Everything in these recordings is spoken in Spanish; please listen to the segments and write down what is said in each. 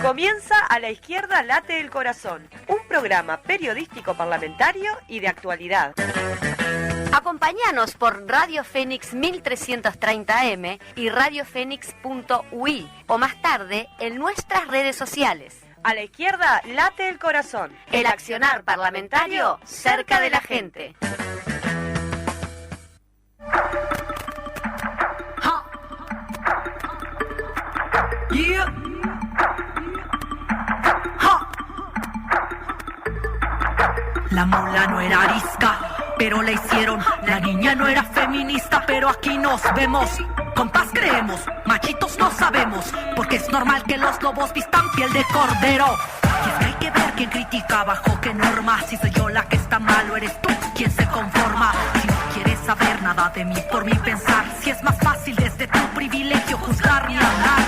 Comienza A la Izquierda Late el Corazón, un programa periodístico parlamentario y de actualidad. Acompáñanos por Radio Fénix 1330M y radiofénix.ui o más tarde en nuestras redes sociales. A la Izquierda Late el Corazón. El accionar parlamentario cerca de la gente. Yeah. La mula no era arisca, pero la hicieron. La niña no era feminista, pero aquí nos vemos. Con paz creemos, machitos no sabemos, porque es normal que los lobos vistan piel de cordero. Y es que hay que ver quién critica bajo qué norma. Si soy yo la que está mal o eres tú quien se conforma. Si no quieres saber nada de mí por mi pensar, si es más fácil desde tu privilegio juzgar y hablar.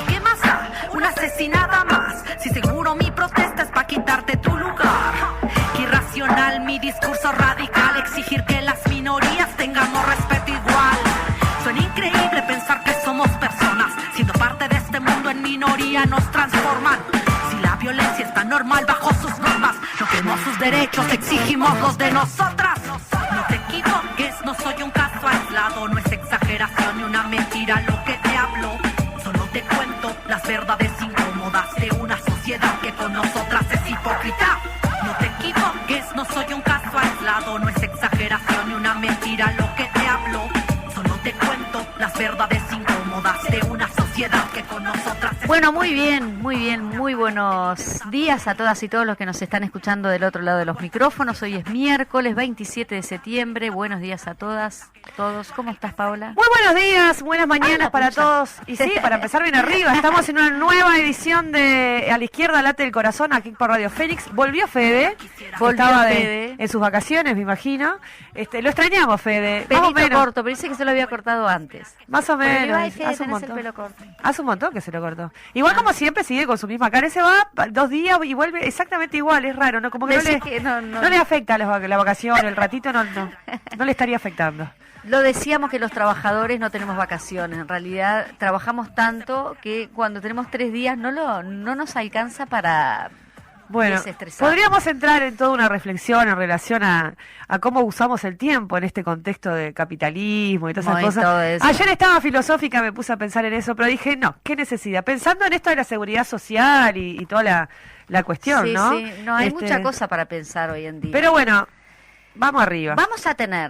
¿Y qué más da? Una asesinada más. Si seguro mi protesta es pa' quitarte tu lugar. Qué irracional mi discurso radical, exigir que las minorías tengamos respeto igual. Suena increíble pensar que somos personas, siendo parte de este mundo en minoría nos transforman. Si la violencia está normal bajo sus normas, no queremos sus derechos, exigimos los de nosotras. No te equivoques, no soy un caso aislado, no es exageración ni una mentira lo que te hablo. Solo te cuento las verdades incómodas de una sociedad que con nosotras es hipócrita. No te equivoques, no soy un caso aislado, no es exageración ni una mentira lo que te hablo. Solo te cuento las verdades incómodas de una sociedad que con nosotras es... Bueno, muy bien, muy buenos días a todas y todos los que nos están escuchando del otro lado de los micrófonos. Hoy es miércoles 27 de septiembre, buenos días a todas, todos. ¿Cómo estás, Paola? Muy buenos días, buenas mañanas para todos. Y sí, para empezar bien arriba, estamos en una nueva edición de A la Izquierda Late el Corazón, aquí por Radio Fénix. Volvió Fede, estaba en sus vacaciones, me imagino. Lo extrañamos, Fede. Pelito corto, pero dice que se lo había cortado antes. Más o menos. Hace un montón. El pelo corto. Hace un montón que se lo cortó. Igual como siempre sigue con su misma cara. Se va 2 días y vuelve exactamente igual. Es raro, ¿no? Como que no le afecta la vacación, el ratito no le estaría afectando. Lo decíamos que los trabajadores no tenemos vacaciones. En realidad trabajamos tanto que cuando tenemos 3 días no nos alcanza para... Bueno, podríamos entrar en toda una reflexión en relación a cómo usamos el tiempo en este contexto de capitalismo y todas esas cosas. Ayer estaba filosófica, me puse a pensar en eso, pero dije, no, qué necesidad. Pensando en esto de la seguridad social y toda la cuestión, ¿no? Sí, no, hay mucha cosa para pensar hoy en día. Pero bueno... Vamos arriba.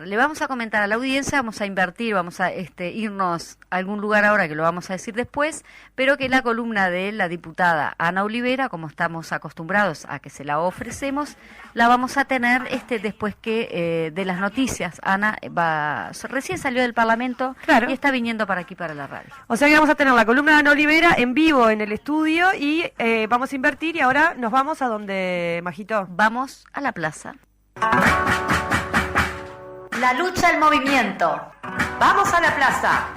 Le vamos a comentar a la audiencia, vamos a invertir, vamos a irnos a algún lugar ahora que lo vamos a decir después, pero que la columna de la diputada Ana Olivera, como estamos acostumbrados a que se la ofrecemos, la vamos a tener después que de las noticias. Ana recién salió del Parlamento, claro, y está viniendo para aquí, para la radio. O sea que vamos a tener la columna de Ana Olivera en vivo en el estudio y vamos a invertir y ahora nos vamos a donde, Majito. Vamos a la plaza. La lucha al movimiento. Vamos a la plaza.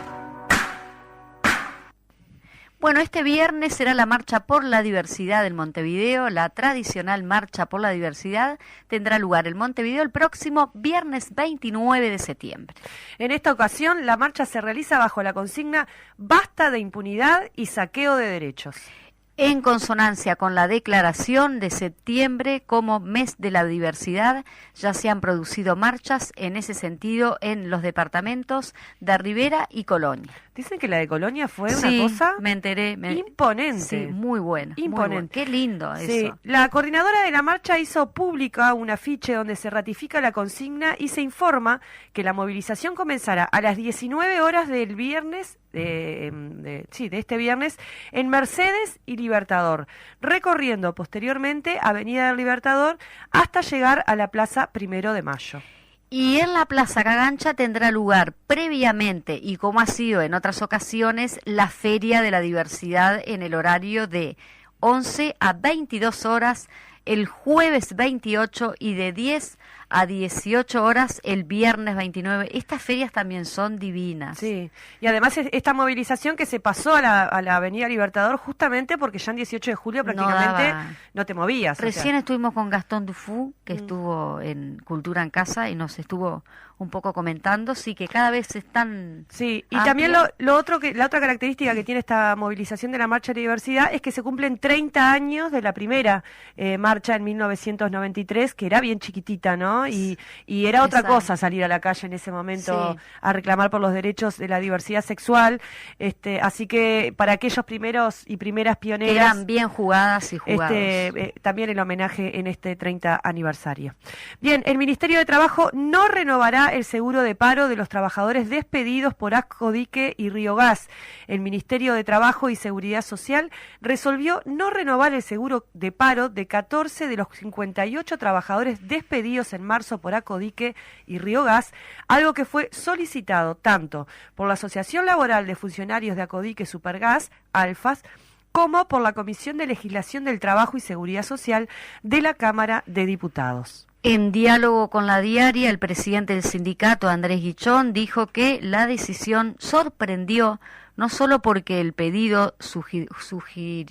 Bueno, este viernes será la Marcha por la Diversidad en Montevideo. La tradicional Marcha por la Diversidad tendrá lugar en Montevideo el próximo viernes 29 de septiembre. En esta ocasión, la marcha se realiza bajo la consigna Basta de impunidad y saqueo de derechos. En consonancia con la declaración de septiembre como mes de la diversidad, ya se han producido marchas en ese sentido en los departamentos de Rivera y Colonia. Dicen que la de Colonia fue una cosa me enteré, imponente. Sí, muy buena. Imponente. Muy buena. Qué lindo sí. Eso. La coordinadora de la marcha hizo pública un afiche donde se ratifica la consigna y se informa que la movilización comenzará a las 19 horas del viernes, de este viernes, en Mercedes y Libertador, recorriendo posteriormente Avenida del Libertador hasta llegar a la Plaza 1 de Mayo. Y en la Plaza Cagancha tendrá lugar previamente, y como ha sido en otras ocasiones, la Feria de la Diversidad en el horario de 11 a 22 horas el jueves 28 y de 10 a 18 horas el viernes 29. Estas ferias también son divinas. Sí, y además esta movilización que se pasó a la Avenida Libertador justamente porque ya en 18 de julio prácticamente no te movías. Recién estuvimos con Gastón Dufú, que estuvo en Cultura en Casa y nos estuvo un poco comentando, sí, que cada vez están... Sí, y también la otra característica que tiene esta movilización de la Marcha de la Diversidad es que se cumplen 30 años de la primera marcha en 1993, que era bien chiquitita, ¿no? Y era otra cosa salir a la calle en ese momento a reclamar por los derechos de la diversidad sexual, así que para aquellos primeros y primeras pioneras... Eran bien jugadas y jugados. También el homenaje en este 30 aniversario. Bien, el Ministerio de Trabajo no renovará el seguro de paro de los trabajadores despedidos por Ascodique y Río Gas. El Ministerio de Trabajo y Seguridad Social resolvió no renovar el seguro de paro de 14 de los 58 trabajadores despedidos en marzo por Ascodique y Río Gas, algo que fue solicitado tanto por la Asociación Laboral de Funcionarios de Ascodique Supergas, ALFAS, como por la Comisión de Legislación del Trabajo y Seguridad Social de la Cámara de Diputados. En diálogo con La Diaria, el presidente del sindicato, Andrés Guichón, dijo que la decisión sorprendió no solo porque el pedido surgió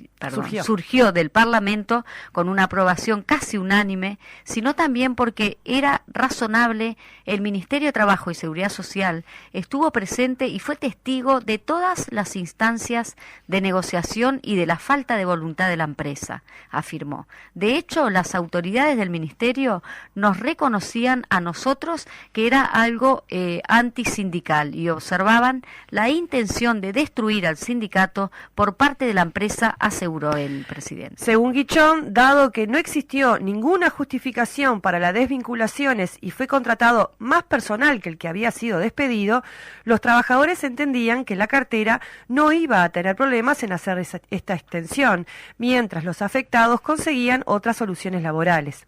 del Parlamento con una aprobación casi unánime, sino también porque era razonable. El Ministerio de Trabajo y Seguridad Social estuvo presente y fue testigo de todas las instancias de negociación y de la falta de voluntad de la empresa, afirmó. De hecho, las autoridades del Ministerio nos reconocían a nosotros que era algo antisindical y observaban la intención de destruir al sindicato por parte de la empresa, aseguró el presidente. Según Guichón, dado que no existió ninguna justificación para las desvinculaciones y fue contratado más personal que el que había sido despedido, los trabajadores entendían que la cartera no iba a tener problemas en hacer esta extensión, mientras los afectados conseguían otras soluciones laborales.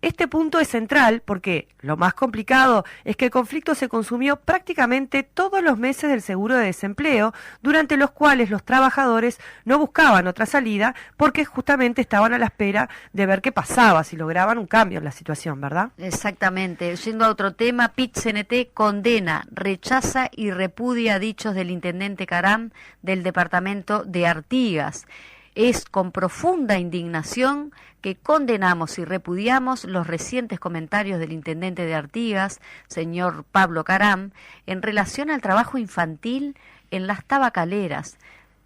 Este punto es central porque lo más complicado es que el conflicto se consumió prácticamente todos los meses del seguro de desempleo, durante los cuales los trabajadores no buscaban otra salida porque justamente estaban a la espera de ver qué pasaba, si lograban un cambio en la situación, ¿verdad? Exactamente. Yendo a otro tema, PIT-CNT condena, rechaza y repudia dichos del intendente Caram del departamento de Artigas. Es con profunda indignación que condenamos y repudiamos los recientes comentarios del intendente de Artigas, señor Pablo Caram, en relación al trabajo infantil en las tabacaleras.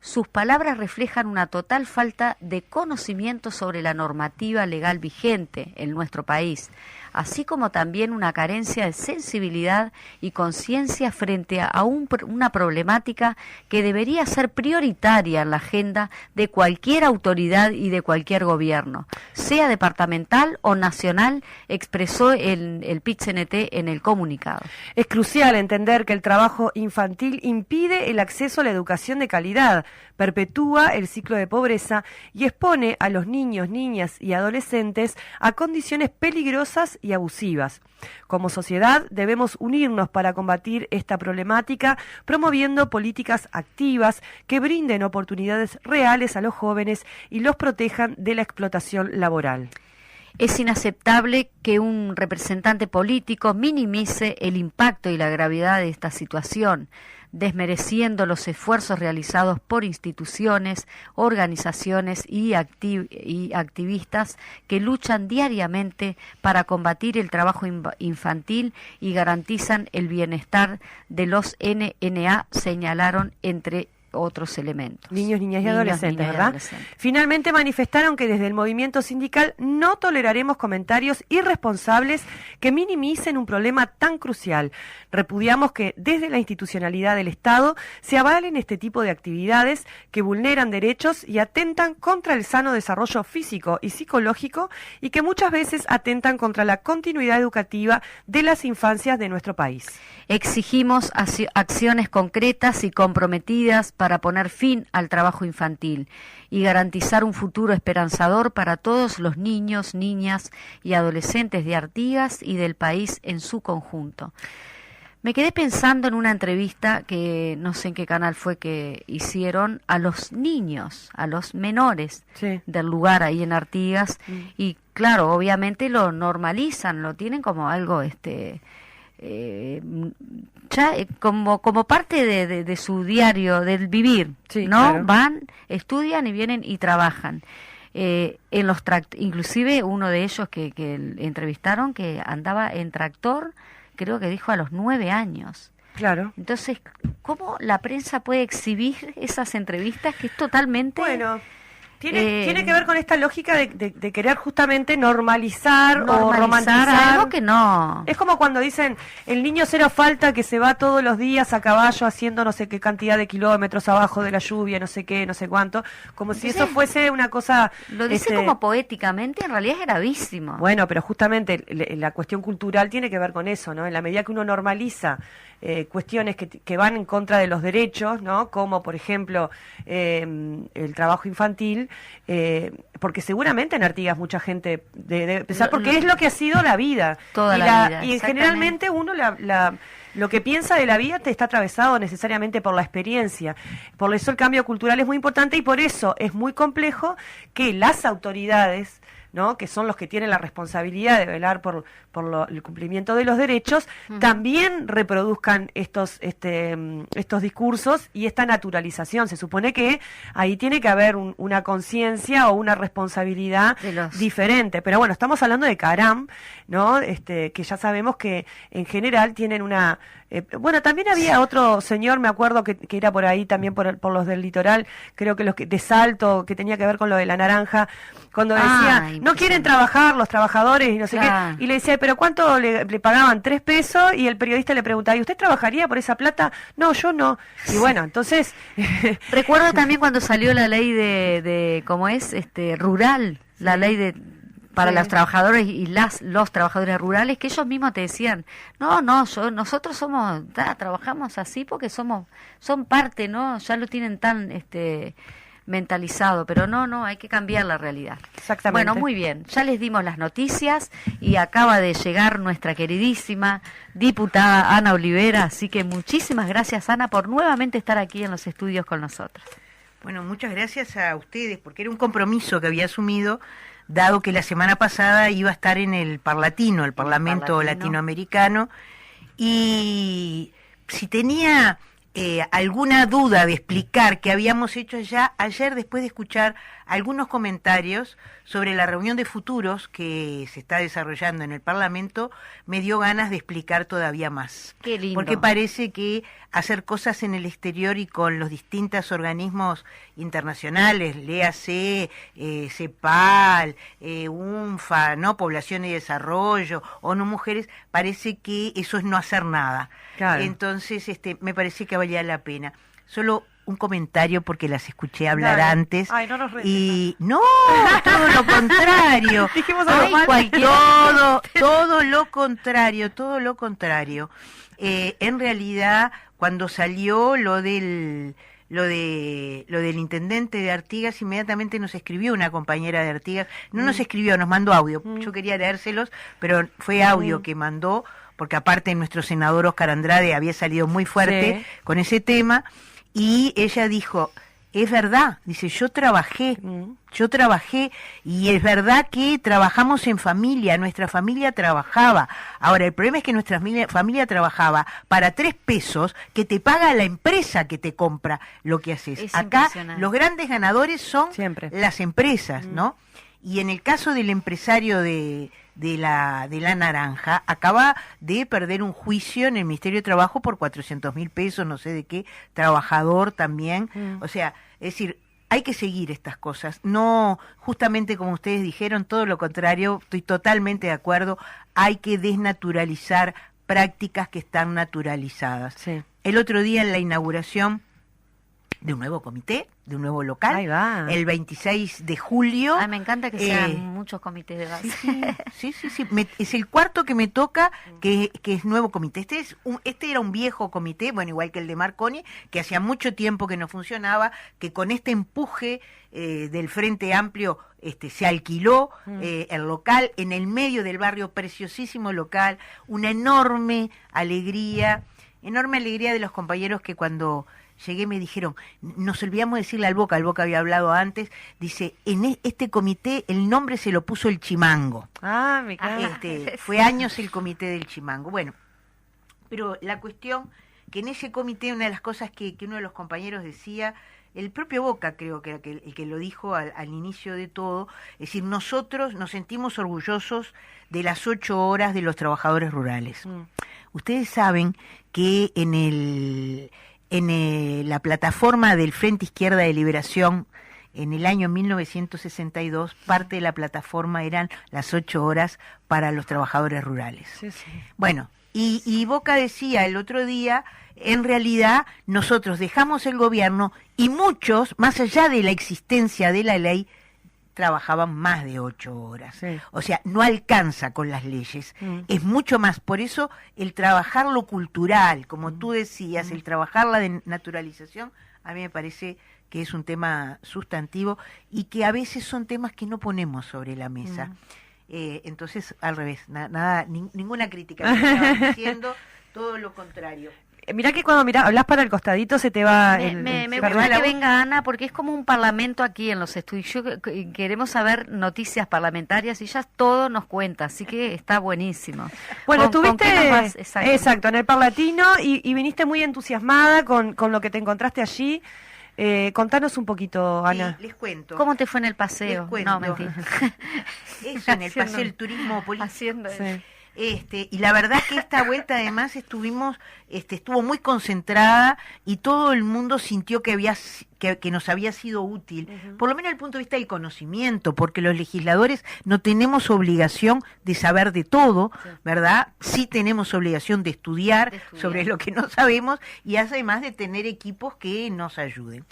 Sus palabras reflejan una total falta de conocimiento sobre la normativa legal vigente en nuestro país, así como también una carencia de sensibilidad y conciencia frente a una problemática que debería ser prioritaria en la agenda de cualquier autoridad y de cualquier gobierno, sea departamental o nacional, expresó el PIT-CNT en el comunicado. Es crucial entender que el trabajo infantil impide el acceso a la educación de calidad, perpetúa el ciclo de pobreza y expone a los niños, niñas y adolescentes a condiciones peligrosas y abusivas. Como sociedad debemos unirnos para combatir esta problemática, promoviendo políticas activas que brinden oportunidades reales a los jóvenes y los protejan de la explotación laboral. Es inaceptable que un representante político minimice el impacto y la gravedad de esta situación, desmereciendo los esfuerzos realizados por instituciones, organizaciones y activistas que luchan diariamente para combatir el trabajo infantil y garantizan el bienestar de los NNA, señalaron entre otros elementos. Niños, niñas y adolescentes, ¿verdad? Finalmente manifestaron que desde el movimiento sindical no toleraremos comentarios irresponsables que minimicen un problema tan crucial. Repudiamos que desde la institucionalidad del Estado se avalen este tipo de actividades que vulneran derechos y atentan contra el sano desarrollo físico y psicológico y que muchas veces atentan contra la continuidad educativa de las infancias de nuestro país. Exigimos acciones concretas y comprometidas para poner fin al trabajo infantil y garantizar un futuro esperanzador para todos los niños, niñas y adolescentes de Artigas y del país en su conjunto. Me quedé pensando en una entrevista que no sé en qué canal fue que hicieron a los niños, a los menores Sí. del lugar ahí en Artigas, y claro, obviamente lo normalizan, lo tienen como algo ya como parte de su diario, del vivir, Sí, ¿no? claro. Van, estudian y vienen y trabajan. En los inclusive uno de ellos que entrevistaron que andaba en tractor, creo que dijo a los 9 años. Claro. Entonces, ¿cómo la prensa puede exhibir esas entrevistas que es totalmente... Bueno, tiene que ver con esta lógica de querer justamente normalizar o normalizar romantizar. algo que no... Es como cuando dicen, el niño cero falta que se va todos los días a caballo haciendo no sé qué cantidad de kilómetros abajo de la lluvia, no sé qué, no sé cuánto, como si eso fuese una cosa... Lo dice como poéticamente, en realidad es gravísimo. Bueno, pero justamente la cuestión cultural tiene que ver con eso, ¿no? En la medida que uno normaliza cuestiones que van en contra de los derechos, ¿no? Como, por ejemplo, el trabajo infantil, porque seguramente en Artigas mucha gente debe pensar, porque es lo que ha sido la vida. Toda y la vida, y exactamente. generalmente uno lo que piensa de la vida te está atravesado necesariamente por la experiencia. Por eso el cambio cultural es muy importante y por eso es muy complejo que las autoridades, ¿no? Que son los que tienen la responsabilidad de velar por el cumplimiento de los derechos, también reproduzcan estos discursos y esta naturalización. Se supone que ahí tiene que haber una conciencia o una responsabilidad diferente. Pero bueno, estamos hablando de Caram, ¿no? Que ya sabemos que en general tienen una... bueno, también había otro señor, me acuerdo, que era por ahí también por los del litoral, creo que de Salto, que tenía que ver con lo de la naranja, cuando decía, no quieren trabajar los trabajadores y no sé qué, y le decía, pero ¿cuánto le pagaban? 3 pesos, y el periodista le preguntaba, ¿y usted trabajaría por esa plata? No, yo no. Y bueno, entonces... Recuerdo también cuando salió la ley de ¿cómo es? Rural, la ley para los trabajadores y los trabajadores rurales, que ellos mismos te decían, nosotros trabajamos así porque son parte, ¿no? Ya lo tienen tan mentalizado, pero no, hay que cambiar la realidad. Exactamente. Bueno, muy bien, ya les dimos las noticias y acaba de llegar nuestra queridísima diputada Ana Olivera, así que muchísimas gracias, Ana, por nuevamente estar aquí en los estudios con nosotros. Bueno, muchas gracias a ustedes, porque era un compromiso que había asumido, dado que la semana pasada iba a estar en el Parlatino, el Parlamento Latinoamericano, y si tenía alguna duda de explicar qué habíamos hecho ya ayer, después de escuchar algunos comentarios sobre la reunión de futuros que se está desarrollando en el Parlamento, me dio ganas de explicar todavía más. Qué lindo. Porque parece que hacer cosas en el exterior y con los distintos organismos internacionales, léase CEPAL, UNFA, ¿no? Población y Desarrollo, ONU Mujeres, parece que eso es no hacer nada. Claro. Entonces, me parece que valía la pena. Solo un comentario porque las escuché hablar Dale. antes. Ay, no nos retes. Y no, todo lo contrario. Dijimos algo mal. Todo lo contrario. En realidad, cuando salió lo del intendente de Artigas, inmediatamente nos escribió una compañera de Artigas, no nos escribió, nos mandó audio. Yo quería leérselos, pero fue audio que mandó, porque aparte nuestro senador Oscar Andrade había salido muy fuerte con ese tema, y ella dijo, es verdad, dice, yo trabajé, y es verdad que trabajamos en familia, nuestra familia trabajaba. Ahora, el problema es que nuestra familia trabajaba para 3 pesos que te paga la empresa que te compra lo que haces. Es Acá los grandes ganadores son las empresas, ¿no? Y en el caso del empresario de la naranja, acaba de perder un juicio en el Ministerio de Trabajo por 400.000 pesos, no sé de qué, trabajador también. O sea, es decir, hay que seguir estas cosas. No, justamente como ustedes dijeron, todo lo contrario, estoy totalmente de acuerdo, hay que desnaturalizar prácticas que están naturalizadas. Sí. El otro día en la inauguración de un nuevo comité, de un nuevo local, Ahí va. el 26 de julio. Ay, me encanta que sean muchos comités de base. Sí. Es el cuarto que me toca, que es nuevo comité. Este era un viejo comité, bueno, igual que el de Marconi, que hacía mucho tiempo que no funcionaba, que con este empuje del Frente Amplio se alquiló el local en el medio del barrio, preciosísimo local, una enorme alegría de los compañeros que cuando llegué me dijeron, nos olvidamos de decirle al Boca había hablado antes, dice, en este comité el nombre se lo puso el Chimango. Ah, me cago. Fue años el comité del Chimango. Bueno, pero la cuestión que en ese comité una de las cosas que uno de los compañeros decía, el propio Boca creo que era el que lo dijo al inicio de todo, es decir, nosotros nos sentimos orgullosos de las 8 horas de los trabajadores rurales. Ustedes saben que en la plataforma del Frente Izquierda de Liberación, en el año 1962, parte de la plataforma eran las 8 horas para los trabajadores rurales. Sí. Bueno, y Boca decía el otro día, en realidad nosotros dejamos el gobierno y muchos, más allá de la existencia de la ley, trabajaban más de 8 horas. Sí. O sea, no alcanza con las leyes. Es mucho más. Por eso el trabajar lo cultural, como tú decías, el trabajar la naturalización, a mí me parece que es un tema sustantivo y que a veces son temas que no ponemos sobre la mesa. Entonces, al revés, ninguna crítica. Estaba diciendo todo lo contrario. Mirá que cuando hablas para el costadito se te va Me perdón, gusta la que voz. venga Ana porque es como un parlamento aquí en los estudios. Queremos saber noticias parlamentarias y ella todo nos cuenta, así que está buenísimo. Bueno, ¿Con estuviste qué nos vas? exacto, en el Parlatino y viniste muy entusiasmada con lo que te encontraste allí. Contanos un poquito, Ana. Sí, les cuento. ¿Cómo te fue en el paseo? Les cuento. No, mentira. Eso, en el paseo del turismo político. Haciendo eso. Sí. Y la verdad que esta vuelta además estuvo muy concentrada y todo el mundo sintió que nos había sido útil, por lo menos desde el punto de vista del conocimiento, porque los legisladores no tenemos obligación de saber de todo, ¿verdad? Sí tenemos obligación de estudiar sobre lo que no sabemos y además de tener equipos que nos ayuden.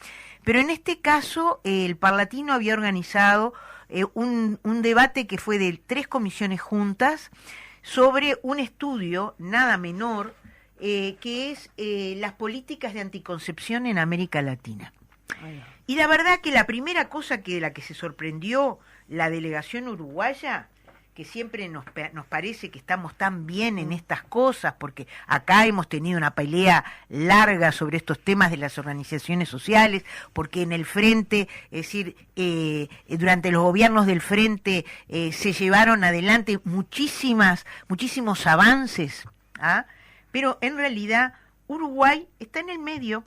Pero en este caso el Parlatino había organizado un debate que fue de 3 comisiones juntas, sobre un estudio nada menor que es las políticas de anticoncepción en América Latina. Y la verdad que la primera cosa de la que se sorprendió la delegación uruguaya, que siempre nos parece que estamos tan bien en estas cosas, porque acá hemos tenido una pelea larga sobre estos temas de las organizaciones sociales, porque en el Frente, es decir, durante los gobiernos del Frente se llevaron adelante muchísimos avances, pero en realidad Uruguay está en el medio.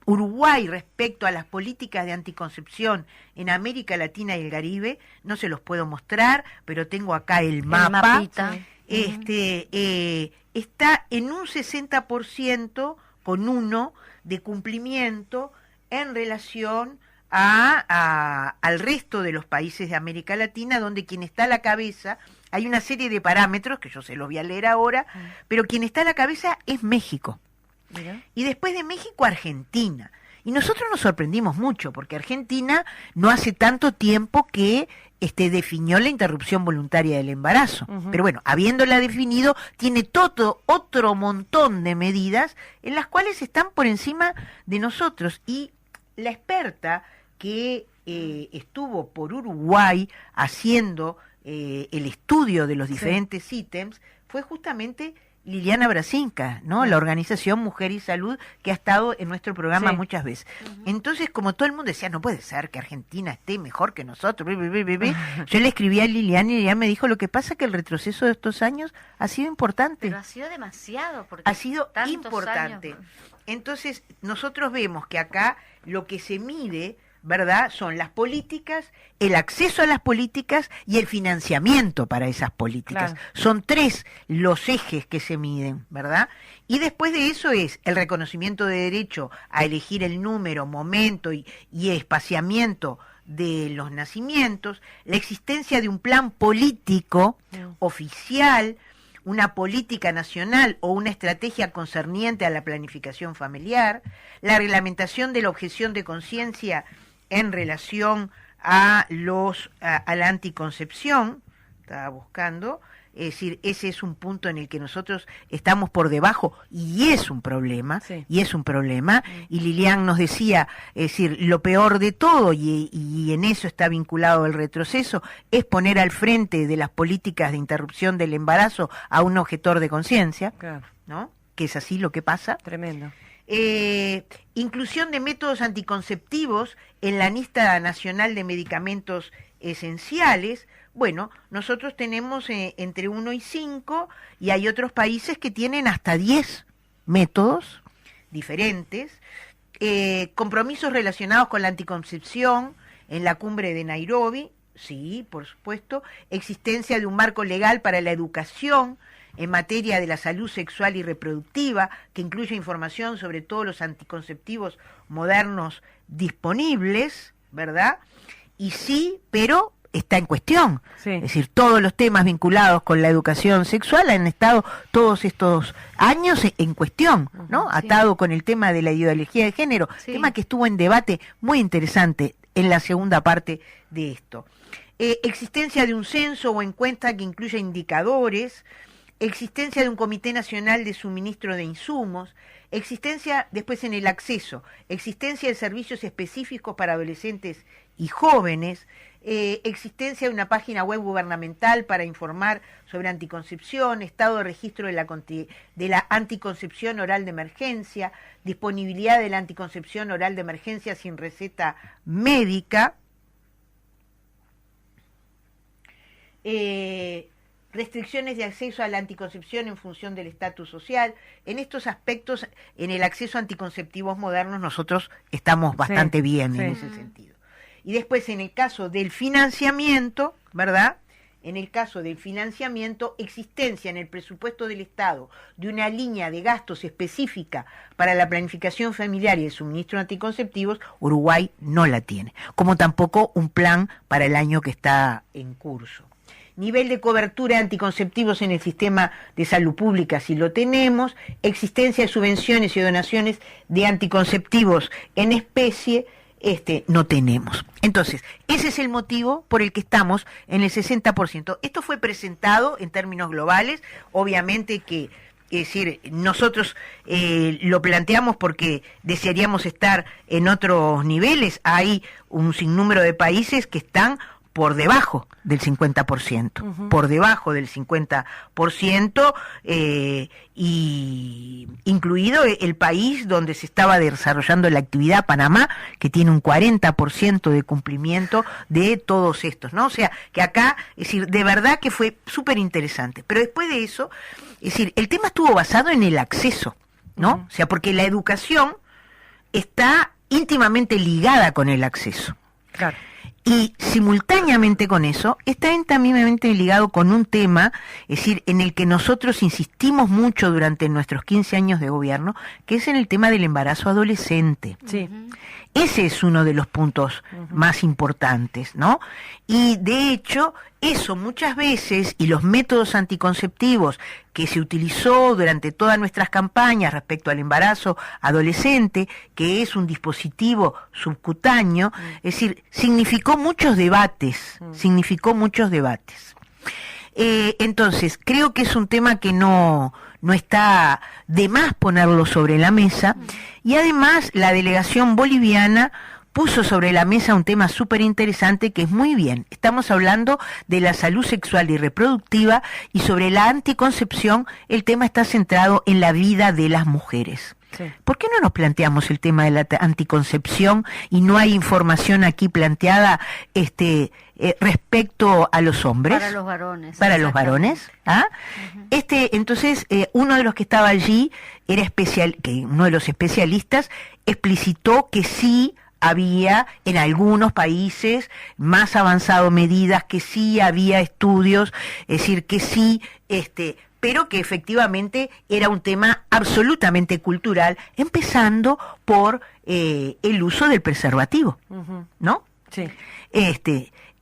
Uruguay, respecto a las políticas de anticoncepción en América Latina y el Caribe, no se los puedo mostrar, pero tengo acá el mapa. mapita. Está en un 60% con 1 de cumplimiento en relación al resto de los países de América Latina, donde quien está a la cabeza, hay una serie de parámetros que yo se los voy a leer ahora, pero quien está a la cabeza es México. Mira. Y después de México, Argentina. Y nosotros nos sorprendimos mucho, porque Argentina no hace tanto tiempo que definió la interrupción voluntaria del embarazo. Pero bueno, habiéndola definido, tiene todo otro montón de medidas en las cuales están por encima de nosotros. Y la experta que estuvo por Uruguay haciendo el estudio de los diferentes ítems fue justamente Liliana Brasinca, ¿no? La organización Mujer y Salud, que ha estado en nuestro programa muchas veces. Entonces, como todo el mundo decía, no puede ser que Argentina esté mejor que nosotros, yo le escribí a Liliana y ella me dijo, lo que pasa es que el retroceso de estos años ha sido importante. Pero ha sido demasiado. Porque Ha sido tantos importante. años. Entonces, nosotros vemos que acá lo que se mide, ¿verdad?, son las políticas, el acceso a las políticas y el financiamiento para esas políticas. Claro. Son 3 los ejes que se miden, ¿verdad? Y después de eso es el reconocimiento de derecho a elegir el número, momento y espaciamiento de los nacimientos, la existencia de un plan político oficial, una política nacional o una estrategia concerniente a la planificación familiar, la reglamentación de la objeción de conciencia en relación a la anticoncepción, estaba buscando. Es decir, ese es un punto en el que nosotros estamos por debajo y es un problema, Sí. y es un problema. Y Lilian nos decía, es decir, lo peor de todo, y en eso está vinculado el retroceso, es poner al frente de las políticas de interrupción del embarazo a un objetor de conciencia, Claro, ¿no? Que es así lo que pasa. tremendo. Inclusión de métodos anticonceptivos en la lista nacional de medicamentos esenciales. Bueno, nosotros tenemos entre 1 y 5 y hay otros países que tienen hasta 10 métodos diferentes. Compromisos relacionados con la anticoncepción en la cumbre de Nairobi, sí, por supuesto. Existencia de un marco legal para la educación en materia de la salud sexual y reproductiva, que incluye información sobre todos los anticonceptivos modernos disponibles, ¿verdad? Y sí, pero está en cuestión. Sí. Es decir, todos los temas vinculados con la educación sexual han estado todos estos años en cuestión, ¿no? Sí. Atado con el tema de la ideología de género, Sí. tema que estuvo en debate muy interesante en la segunda parte de esto. Existencia de un censo o encuesta que incluya indicadores, existencia de un Comité Nacional de Suministro de Insumos, existencia, después en el acceso, existencia de servicios específicos para adolescentes y jóvenes, existencia de una página web gubernamental para informar sobre anticoncepción, estado de registro de la anticoncepción oral de emergencia, disponibilidad de la anticoncepción oral de emergencia sin receta médica, restricciones de acceso a la anticoncepción en función del estatus social. En estos aspectos, en el acceso a anticonceptivos modernos, nosotros estamos bastante bien sí. en ese sentido. Y después, en el caso del financiamiento, ¿verdad? En el caso del financiamiento, existencia en el presupuesto del Estado de una línea de gastos específica para la planificación familiar y el suministro de anticonceptivos, Uruguay no la tiene, como tampoco un plan para el año que está en curso. Nivel de cobertura de anticonceptivos en el sistema de salud pública, si lo tenemos, existencia de subvenciones y donaciones de anticonceptivos en especie, no tenemos. Entonces, ese es el motivo por el que estamos en el 60%. Esto fue presentado en términos globales, obviamente que, es decir, nosotros lo planteamos porque desearíamos estar en otros niveles. Hay un sinnúmero de países que están por debajo del 50%, por debajo del 50%, y incluido el país donde se estaba desarrollando la actividad, Panamá, que tiene un 40% de cumplimiento de todos estos, ¿no? O sea, que acá, es decir, de verdad que fue súper interesante. Pero después de eso, es decir, el tema estuvo basado en el acceso, ¿no? O sea, porque la educación está íntimamente ligada con el acceso. Claro. Y simultáneamente con eso, está íntimamente ligado con un tema, es decir, en el que nosotros insistimos mucho durante nuestros 15 años de gobierno, que es en el tema del embarazo adolescente. Sí. Ese es uno de los puntos más importantes, ¿no? Y de hecho, eso muchas veces, y los métodos anticonceptivos que se utilizó durante todas nuestras campañas respecto al embarazo adolescente, que es un dispositivo subcutáneo, es decir, significó muchos debates, entonces, creo que es un tema que no está de más ponerlo sobre la mesa, y además la delegación boliviana puso sobre la mesa un tema súper interesante que es muy bien. Estamos hablando de la salud sexual y reproductiva, y sobre la anticoncepción el tema está centrado en la vida de las mujeres. Sí. ¿Por qué no nos planteamos el tema de la anticoncepción y no hay información aquí planteada respecto a los hombres? Para los varones. Para los varones. ¿Ah? Entonces, uno de los que estaba allí era uno de los especialistas explicitó que sí había en algunos países más avanzado medidas, que sí había estudios, es decir, que sí, pero que efectivamente era un tema absolutamente cultural, empezando por el uso del preservativo, ¿no? Sí.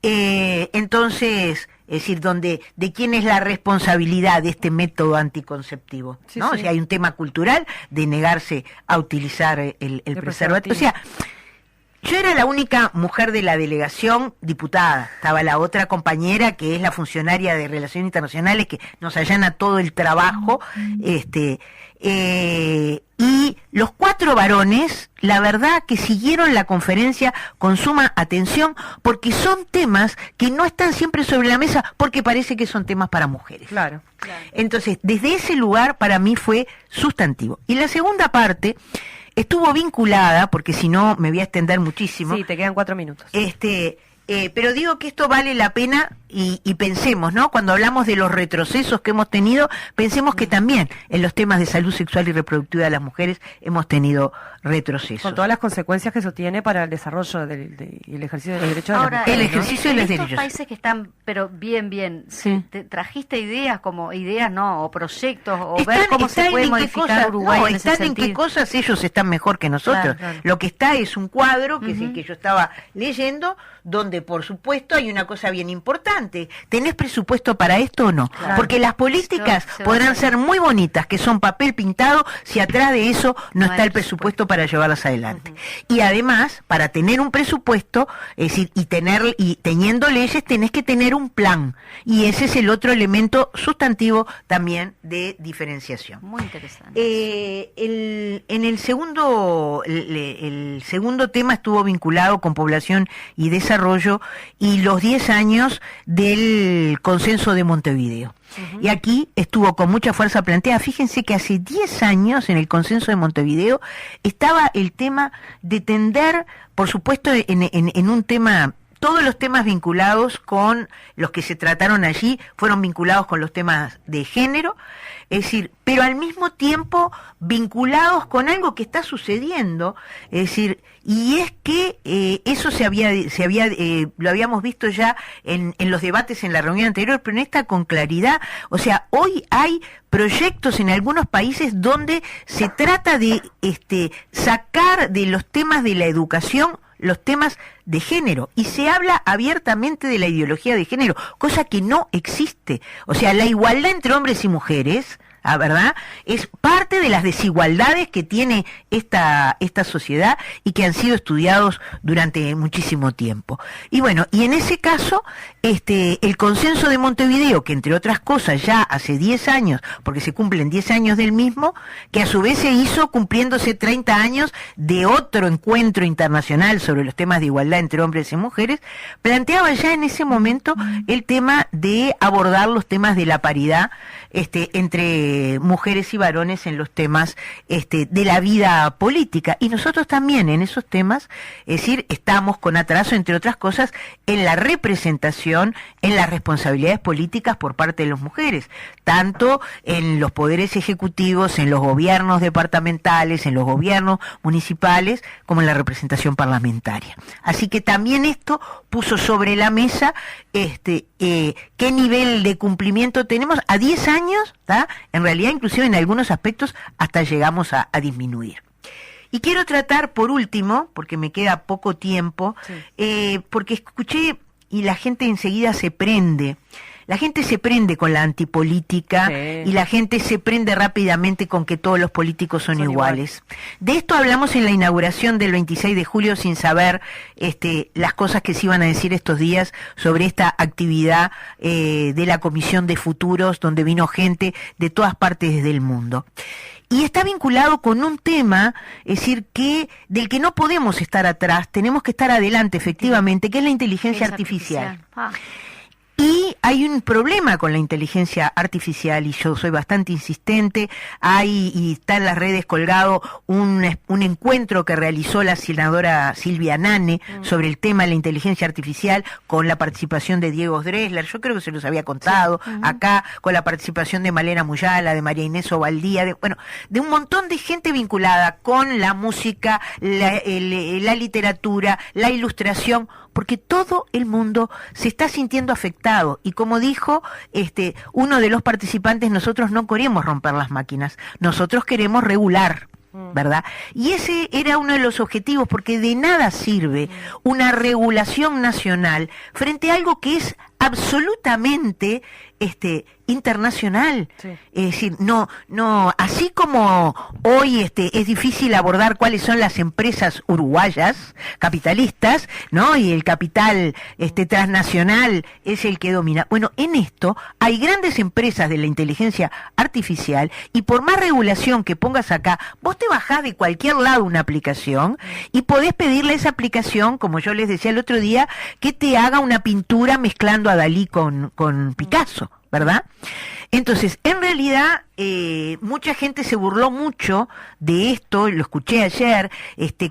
Entonces, Es decir, de quién es la responsabilidad de este método anticonceptivo, Sí, ¿no? sí. O sea, hay un tema cultural de negarse a utilizar el preservativo. O sea, yo era la única mujer de la delegación diputada. Estaba la otra compañera que es la funcionaria de Relaciones Internacionales que nos allana todo el trabajo. Y los 4 varones, la verdad que siguieron la conferencia con suma atención porque son temas que no están siempre sobre la mesa porque parece que son temas para mujeres. Claro. Entonces, desde ese lugar para mí fue sustantivo. Y la segunda parte estuvo vinculada, porque si no me voy a extender muchísimo. Sí, te quedan 4 minutos. Pero digo que esto vale la pena y pensemos, ¿no? Cuando hablamos de los retrocesos que hemos tenido, pensemos que también en los temas de salud sexual y reproductiva de las mujeres hemos tenido retrocesos. Con todas las consecuencias que eso tiene para el desarrollo y el ejercicio de los derechos Ahora, de las mujeres. el ¿no? ejercicio de en los estos derechos. países que están, pero bien, Sí. ¿te trajiste ideas o proyectos, o Están- ver cómo se están puede en qué modificar cosas- Uruguay no, en ese están en qué sentido? cosas ellos están mejor que nosotros. Claro. Lo que está es un cuadro, que es el que yo estaba leyendo, donde por supuesto hay una cosa bien importante. ¿Tenés presupuesto para esto o no? Claro. Porque las políticas Se va a podrán hacer. ser muy bonitas, que son papel pintado, si atrás de eso no No está hay el presupuesto para llevarlas adelante. Y además, para tener un presupuesto, es decir, y teniendo leyes, tenés que tener un plan. Y ese es el otro elemento sustantivo también de diferenciación. Muy interesante. El segundo tema estuvo vinculado con población y desarrollo y los 10 años del consenso de Montevideo. Y aquí estuvo con mucha fuerza planteada. Fíjense que hace 10 años en el consenso de Montevideo estaba el tema de tender, por supuesto, en un tema. Todos los temas vinculados con los que se trataron allí fueron vinculados con los temas de género, es decir, pero al mismo tiempo vinculados con algo que está sucediendo, es decir, y es que eso lo habíamos visto ya en los debates en la reunión anterior, pero en esta con claridad. O sea, hoy hay proyectos en algunos países donde se trata de sacar de los temas de la educación los temas de género, y se habla abiertamente de la ideología de género, cosa que no existe. O sea, la igualdad entre hombres y mujeres, ¿verdad?, es parte de las desigualdades que tiene esta sociedad y que han sido estudiados durante muchísimo tiempo. Y bueno, y en ese caso, el consenso de Montevideo, que entre otras cosas ya hace 10 años, porque se cumplen 10 años del mismo, que a su vez se hizo cumpliéndose 30 años de otro encuentro internacional sobre los temas de igualdad entre hombres y mujeres, planteaba ya en ese momento el tema de abordar los temas de la paridad entre mujeres y varones en los temas de la vida política. Y nosotros también en esos temas, es decir, estamos con atraso, entre otras cosas, en la representación, en las responsabilidades políticas por parte de las mujeres, tanto en los poderes ejecutivos, en los gobiernos departamentales, en los gobiernos municipales, como en la representación parlamentaria. Así que también esto puso sobre la mesa qué nivel de cumplimiento tenemos a 10 años, ¿tá? En realidad, inclusive en algunos aspectos, hasta llegamos a disminuir. Y quiero tratar, por último, porque me queda poco tiempo, porque escuché y la gente enseguida se prende. La gente se prende con la antipolítica y la gente se prende rápidamente con que todos los políticos son iguales. De esto hablamos en la inauguración del 26 de julio sin saber las cosas que se iban a decir estos días sobre esta actividad de la Comisión de Futuros, donde vino gente de todas partes del mundo. Y está vinculado con un tema, es decir, del que no podemos estar atrás, tenemos que estar adelante, efectivamente, que es la inteligencia artificial. Y hay un problema con la inteligencia artificial, y yo soy bastante insistente. Y está en las redes colgado un encuentro que realizó la senadora Silvia Nane sobre el tema de la inteligencia artificial, con la participación de Diego Dresler, yo creo que se los había contado, acá, con la participación de Malena Muyala, de María Inés Ovaldía, de un montón de gente vinculada con la música, la literatura, la ilustración, porque todo el mundo se está sintiendo afectado. Y como dijo uno de los participantes, nosotros no queremos romper las máquinas, nosotros queremos regular, ¿verdad? Y ese era uno de los objetivos, porque de nada sirve una regulación nacional frente a algo que es absolutamente internacional. Sí. Es decir, no, así como hoy es difícil abordar cuáles son las empresas uruguayas capitalistas, ¿no? Y el capital transnacional es el que domina. Bueno, en esto hay grandes empresas de la inteligencia artificial, y por más regulación que pongas acá, vos te bajás de cualquier lado una aplicación y podés pedirle a esa aplicación, como yo les decía el otro día, que te haga una pintura mezclando a Dalí con Picasso, ¿verdad? Entonces, en realidad, mucha gente se burló mucho de esto, lo escuché ayer,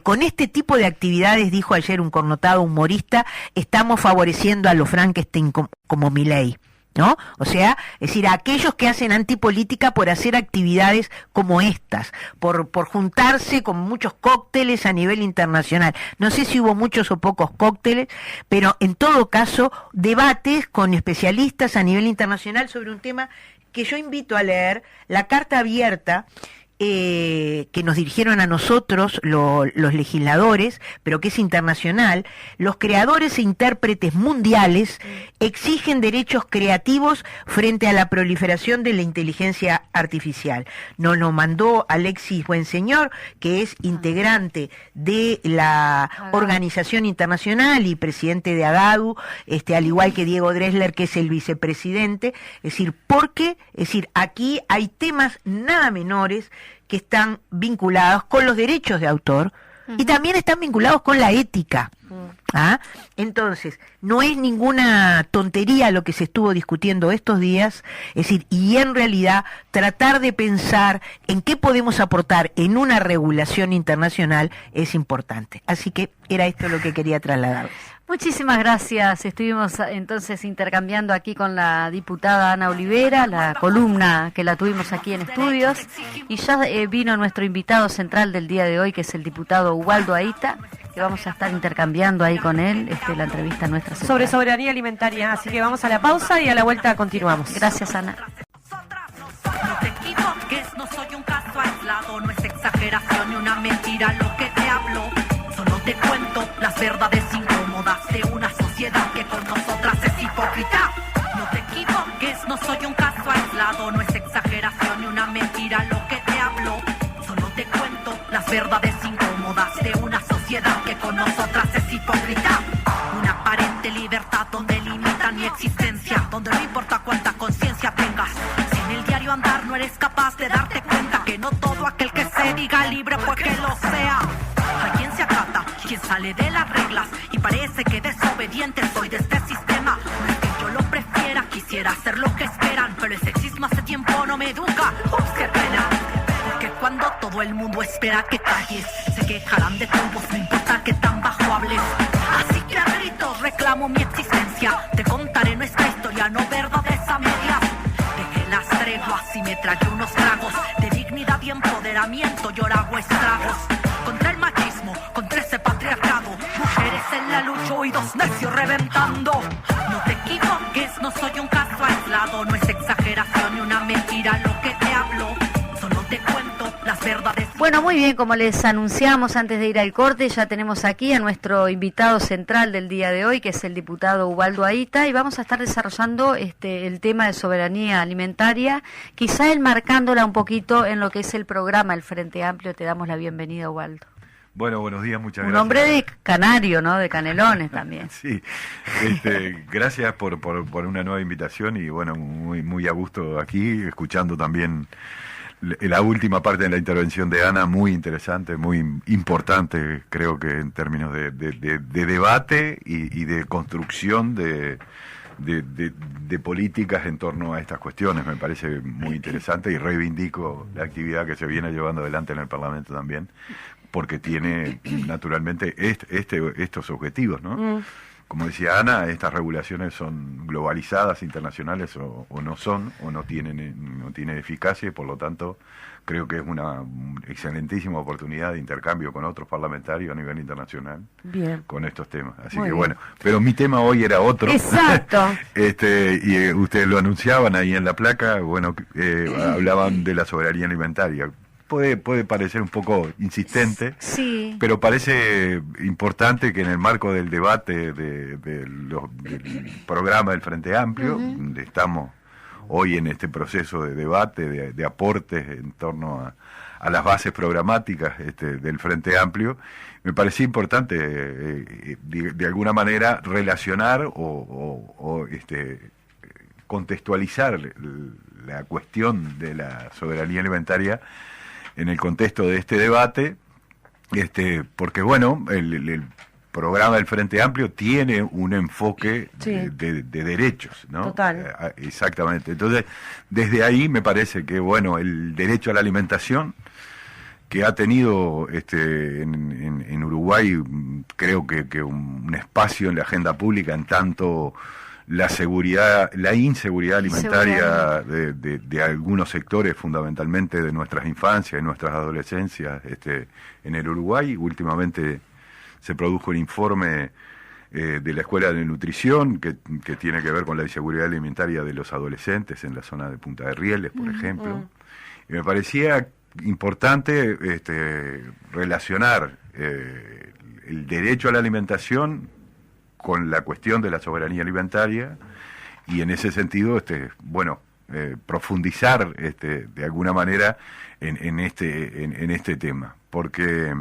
con este tipo de actividades, dijo ayer un connotado humorista, estamos favoreciendo a los Frankenstein como Milei, ¿no? O sea, es decir, a aquellos que hacen antipolítica por hacer actividades como estas, por juntarse con muchos cócteles a nivel internacional. No sé si hubo muchos o pocos cócteles, pero en todo caso, debates con especialistas a nivel internacional sobre un tema que yo invito a leer, la carta abierta que nos dirigieron a nosotros los legisladores, pero que es internacional. Los creadores e intérpretes mundiales exigen derechos creativos frente a la proliferación de la inteligencia artificial. Nos lo mandó Alexis Buenseñor, que es integrante de la organización internacional y presidente de AGADU, al igual que Diego Dressler, que es el vicepresidente. Es decir, porque, aquí hay temas nada menores que están vinculados con los derechos de autor y también están vinculados con la ética. Entonces, no es ninguna tontería lo que se estuvo discutiendo estos días, es decir, y en realidad tratar de pensar en qué podemos aportar en una regulación internacional es importante. Así que era esto lo que quería trasladarles. Muchísimas gracias. Estuvimos entonces intercambiando aquí con la diputada Ana Olivera, la columna que la tuvimos aquí en estudios, y ya vino nuestro invitado central del día de hoy, que es el diputado Ubaldo Aita, que vamos a estar intercambiando ahí con él la entrevista nuestra central. Sobre soberanía alimentaria, así que vamos a la pausa y a la vuelta continuamos. Gracias, Ana. No te equivoques, no soy un caso aislado, no es exageración ni una mentira lo que te hablo. Solo te cuento las verdades incómodas de una sociedad que con nosotras es hipócrita. No te equivoques, no soy un caso aislado, no es exageración ni una mentira lo que te hablo. Solo te cuento las verdades incómodas de una sociedad que con nosotras es hipócrita. Una aparente libertad donde limitan mi existencia, donde no importa cuánta conciencia tengas. Si en el diario andar no eres capaz de darte cuenta que no todo aquel que se diga libre pues que lo sea. ¿A quién se acata? ¿Quién sale de las reglas? Y parece que desobediente soy de este sistema. No es que yo lo prefiera, quisiera hacer lo que esperan, pero el sexismo hace tiempo no me educa. ¡Ups, qué pena! Porque cuando todo el mundo espera que calles, se quejarán de tu voz, no importa que tan bajo hables. Así que a gritos reclamo mi existencia. Te contaré nuestra historia, no verdades a medias. Dejé las treguas y me tragué unos tragos de dignidad y empoderamiento, y ahora hago estragos. Contra el machismo, contra ese patriarcado, mujeres en la lucha, oídos necios reventando. No te equivoques, no soy un caso aislado, no es exageración ni una mentira lo que te hablo. Solo te cuento las verdades. Bueno, muy bien, como les anunciamos antes de ir al corte, ya tenemos aquí a nuestro invitado central del día de hoy, que es el diputado Ubaldo Aita, y vamos a estar desarrollando el tema de soberanía alimentaria, quizá enmarcándola un poquito en lo que es el programa El Frente Amplio. Te damos la bienvenida, Ubaldo. Bueno, buenos días, muchas gracias. Un hombre de canario, ¿no? De Canelones también. Sí, gracias por una nueva invitación y bueno, muy a gusto aquí, escuchando también la última parte de la intervención de Ana, muy interesante, muy importante, creo que en términos de debate y de construcción de políticas en torno a estas cuestiones. Me parece muy interesante y reivindico la actividad que se viene llevando adelante en el Parlamento también, porque tiene naturalmente estos objetivos, ¿no? Como decía Ana, estas regulaciones son globalizadas, internacionales, o no son, o no tienen eficacia, y por lo tanto creo que es una excelentísima oportunidad de intercambio con otros parlamentarios a nivel internacional. Bien. Con estos temas. Así Muy que bien. bueno, pero mi tema hoy era otro. Exacto. Y ustedes lo anunciaban ahí en la placa, bueno, hablaban de la soberanía alimentaria. puede parecer un poco insistente, Sí. pero parece importante que en el marco del debate del programa del Frente Amplio, donde estamos hoy en este proceso de debate, de aportes en torno a las bases programáticas del Frente Amplio, me parecía importante de alguna manera relacionar o contextualizar la cuestión de la soberanía alimentaria en el contexto de este debate, porque bueno, el programa del Frente Amplio tiene un enfoque de derechos, ¿no? Total. Exactamente. Entonces, desde ahí me parece que, bueno, el derecho a la alimentación, que ha tenido en Uruguay, creo que un espacio en la agenda pública, en tanto la inseguridad alimentaria de algunos sectores, fundamentalmente de nuestras infancias y nuestras adolescencias, en el Uruguay. Últimamente se produjo un informe de la Escuela de Nutrición que tiene que ver con la inseguridad alimentaria de los adolescentes en la zona de Punta de Rieles, por ejemplo. Y me parecía importante relacionar el derecho a la alimentación con la cuestión de la soberanía alimentaria, y en ese sentido, profundizar de alguna manera en este tema, porque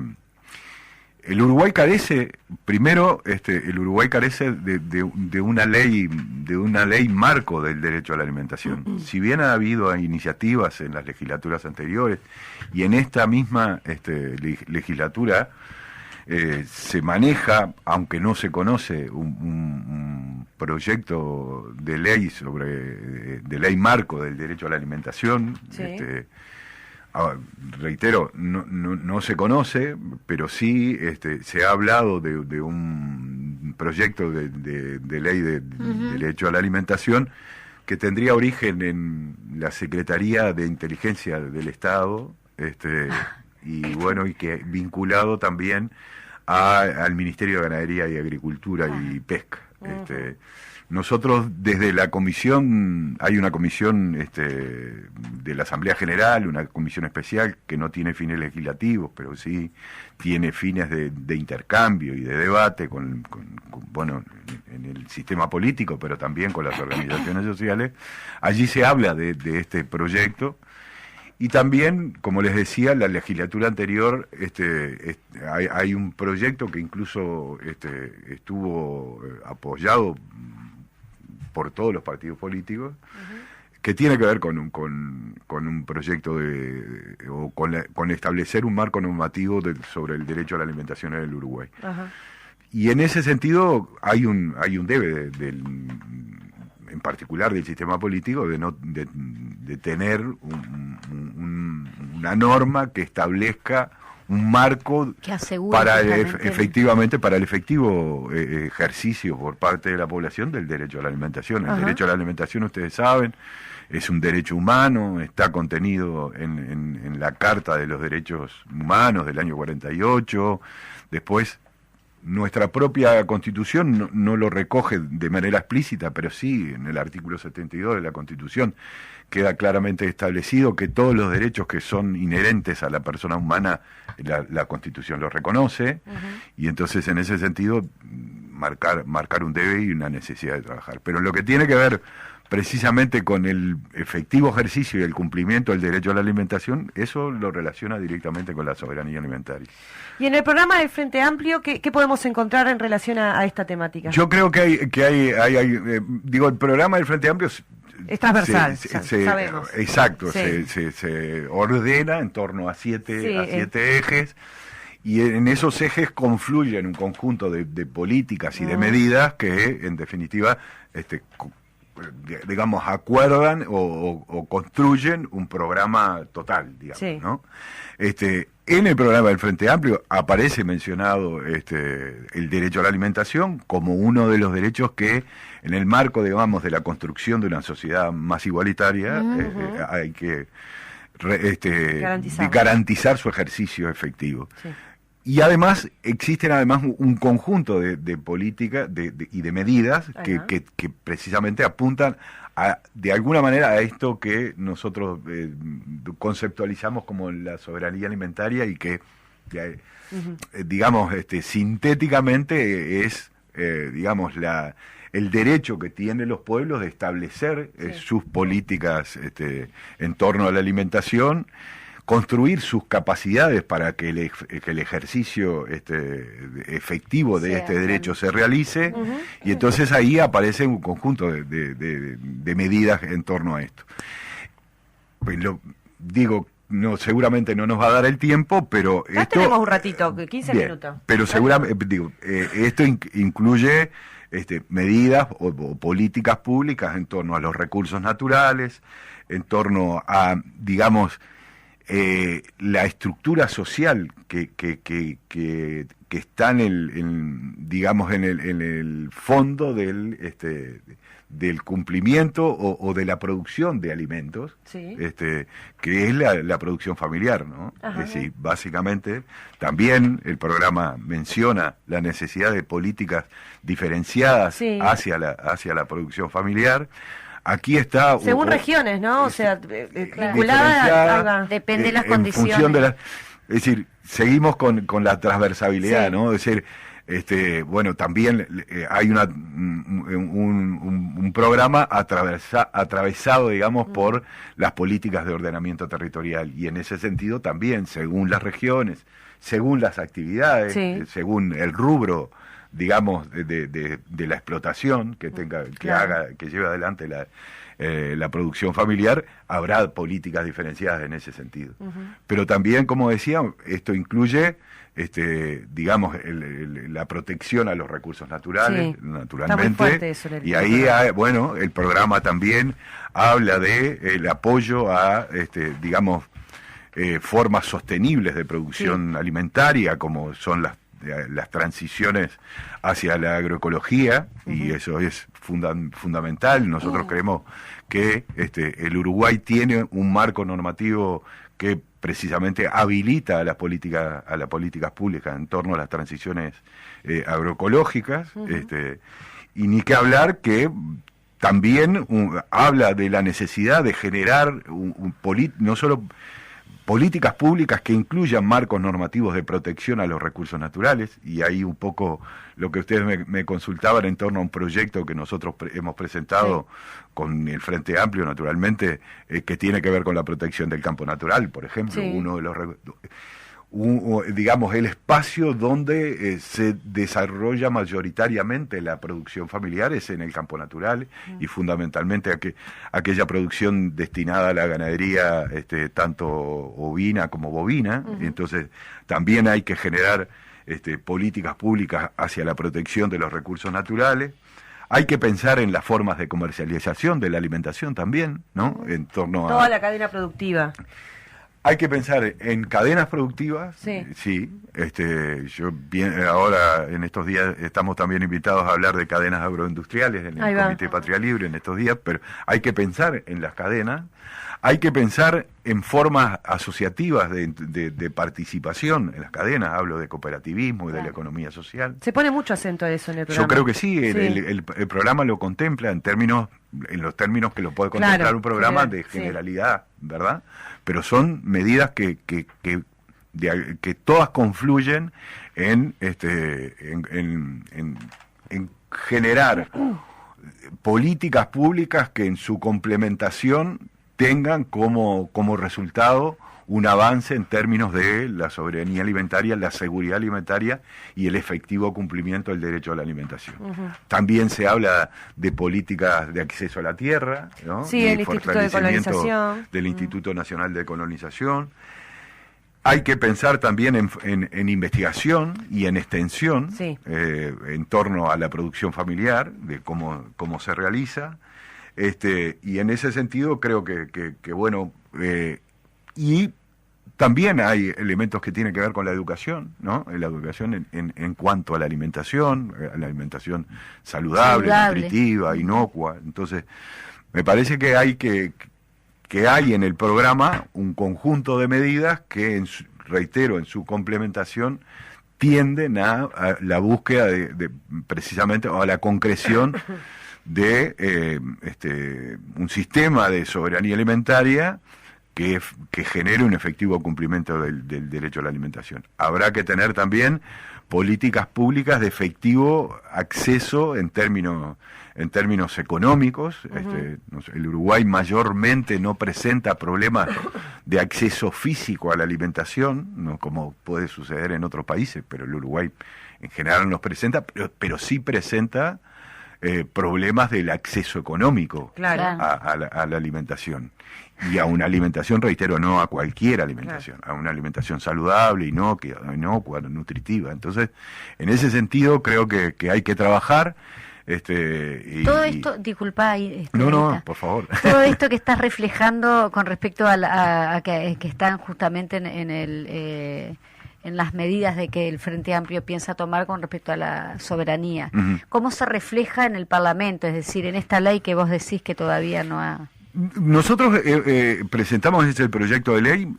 el Uruguay carece, primero, el Uruguay carece de una ley marco del derecho a la alimentación. Si bien ha habido iniciativas en las legislaturas anteriores y en esta misma legislatura se maneja, aunque no se conoce, un proyecto de ley de ley marco del derecho a la alimentación. Sí. Reitero, no se conoce, pero sí se ha hablado de un proyecto de ley de derecho a la alimentación que tendría origen en la Secretaría de Inteligencia del Estado, y bueno, y que vinculado también al Ministerio de Ganadería y Agricultura y Pesca. Nosotros desde la comisión, hay una comisión de la Asamblea General, una comisión especial que no tiene fines legislativos, pero sí tiene fines de intercambio y de debate bueno, en el sistema político, pero también con las organizaciones sociales. Allí se habla de este proyecto. Y también, como les decía, la legislatura anterior hay un proyecto que incluso estuvo apoyado por todos los partidos políticos, que tiene que ver con un proyecto con establecer un marco normativo sobre el derecho a la alimentación en el Uruguay. Ajá. Y en ese sentido hay un debe en particular del sistema político de tener una norma que establezca un marco que asegure para efectivamente para el efectivo ejercicio por parte de la población del derecho a la alimentación. El derecho a la alimentación, ustedes saben, es un derecho humano, está contenido en la Carta de los Derechos Humanos del año 48. Después, nuestra propia Constitución no lo recoge de manera explícita, pero sí en el artículo 72 de la Constitución queda claramente establecido que todos los derechos que son inherentes a la persona humana, la Constitución los reconoce, y entonces en ese sentido marcar un debe y una necesidad de trabajar. Pero en lo que tiene que ver precisamente con el efectivo ejercicio y el cumplimiento del derecho a la alimentación, eso lo relaciona directamente con la soberanía alimentaria. Y en el programa del Frente Amplio, ¿qué podemos encontrar en relación a esta temática? Yo creo que el programa del Frente Amplio es transversal, sabemos. Exacto, Sí. se ordena en torno a siete ejes, y en esos ejes confluyen un conjunto de políticas y de medidas que, en definitiva, digamos, acuerdan o construyen un programa total, digamos, ¿no? En el programa del Frente Amplio aparece mencionado el derecho a la alimentación como uno de los derechos que, en el marco, digamos, de la construcción de una sociedad más igualitaria, hay que garantizar su ejercicio efectivo. Sí. Y además existen un conjunto de políticas y de medidas que precisamente apuntan de alguna manera a esto que nosotros conceptualizamos como la soberanía alimentaria y que, digamos, sintéticamente es, digamos, el derecho que tienen los pueblos de establecer sus políticas en torno a la alimentación, construir sus capacidades para que el ejercicio efectivo de este derecho se realice, y entonces ahí aparece un conjunto de medidas en torno a esto. Pues digo, no, seguramente no nos va a dar el tiempo, pero Ya esto... tenemos un ratito, 15 Bien, minutos. pero seguramente, esto incluye medidas o políticas públicas en torno a los recursos naturales, en torno a, digamos, la estructura social que está digamos, en el fondo del cumplimiento o de la producción de alimentos, Sí. que es la producción familiar, ¿no? Ajá. Es decir, básicamente, también el programa menciona la necesidad de políticas diferenciadas Sí. hacia la producción familiar. Aquí está... Según regiones, ¿no? O sea, vinculada diferenciada, Depende de las en función condiciones. es decir, seguimos con la transversalidad, Sí. ¿no? Es decir, bueno, también hay un programa atravesado, digamos, por las políticas de ordenamiento territorial, y en ese sentido también, según las regiones, según las actividades, Sí. según el rubro, digamos, de la explotación que Claro. que lleve adelante la producción familiar, habrá políticas diferenciadas en ese sentido. Pero también, como decía, esto incluye, digamos, la protección a los recursos naturales, Sí. naturalmente. Está muy fuerte eso en el Y ahí, bueno, el programa también habla de el apoyo a, digamos, formas sostenibles de producción alimentaria, como son las transiciones hacia la agroecología, y eso es fundamental. Nosotros creemos que el Uruguay tiene un marco normativo que precisamente habilita a las políticas públicas en torno a las transiciones agroecológicas, y ni que hablar que también habla de la necesidad de generar no solo políticas públicas que incluyan marcos normativos de protección a los recursos naturales, y ahí un poco lo que ustedes me consultaban en torno a un proyecto que nosotros hemos presentado con el Frente Amplio, naturalmente, que tiene que ver con la protección del campo natural, por ejemplo, Sí. uno de los digamos, el espacio donde se desarrolla mayoritariamente la producción familiar es en el campo natural, y fundamentalmente aquella producción destinada a la ganadería, tanto ovina como bovina. Entonces también hay que generar políticas públicas hacia la protección de los recursos naturales. Hay que pensar en las formas de comercialización de la alimentación también, ¿no? En torno a... Toda la cadena productiva. Hay que pensar en cadenas productivas, Sí. Ahora en estos días estamos también invitados a hablar de cadenas agroindustriales en Ahí el va. Comité Patria Libre en estos días, pero hay que pensar en las cadenas, hay que pensar en formas asociativas de participación en las cadenas, hablo de cooperativismo y de la economía social. Se pone mucho acento a eso en el programa. Yo creo que sí, el programa lo contempla en los términos que lo puede contemplar Claro, un programa sí. de generalidad, ¿verdad? Pero son medidas que todas confluyen en generar políticas públicas que en su complementación tengan como resultado un avance en términos de la soberanía alimentaria, la seguridad alimentaria y el efectivo cumplimiento del derecho a la alimentación. También se habla de políticas de acceso a la tierra, ¿no? Sí, Y el Instituto de fortalecimiento Colonización. del Instituto Nacional de Colonización. Hay que pensar también en investigación y en extensión, Sí. en torno a la producción familiar, de cómo se realiza. Y en ese sentido creo que bueno, y también hay elementos que tienen que ver con la educación, ¿no? La educación en cuanto a la alimentación saludable, nutritiva, inocua. Entonces, me parece que hay en el programa un conjunto de medidas que, reitero, en su complementación tienden a la búsqueda de precisamente, o a la concreción de un sistema de soberanía alimentaria que genere un efectivo cumplimiento del derecho a la alimentación. Habrá que tener también políticas públicas de efectivo acceso en términos económicos. El Uruguay mayormente no presenta problemas de acceso físico a la alimentación, no como puede suceder en otros países, pero el Uruguay en general no los presenta, pero sí presenta problemas del acceso económico a la alimentación. Y a una alimentación, reitero, no a cualquier alimentación, a una alimentación saludable, inocua, nutritiva. Entonces, en ese sentido, creo que hay que trabajar. Todo esto, disculpa, no, por favor. Todo esto que estás reflejando con respecto a que están justamente en las medidas de que el Frente Amplio piensa tomar con respecto a la soberanía. ¿Cómo se refleja en el Parlamento? Es decir, en esta ley que vos decís que todavía no ha... Nosotros presentamos ese proyecto de ley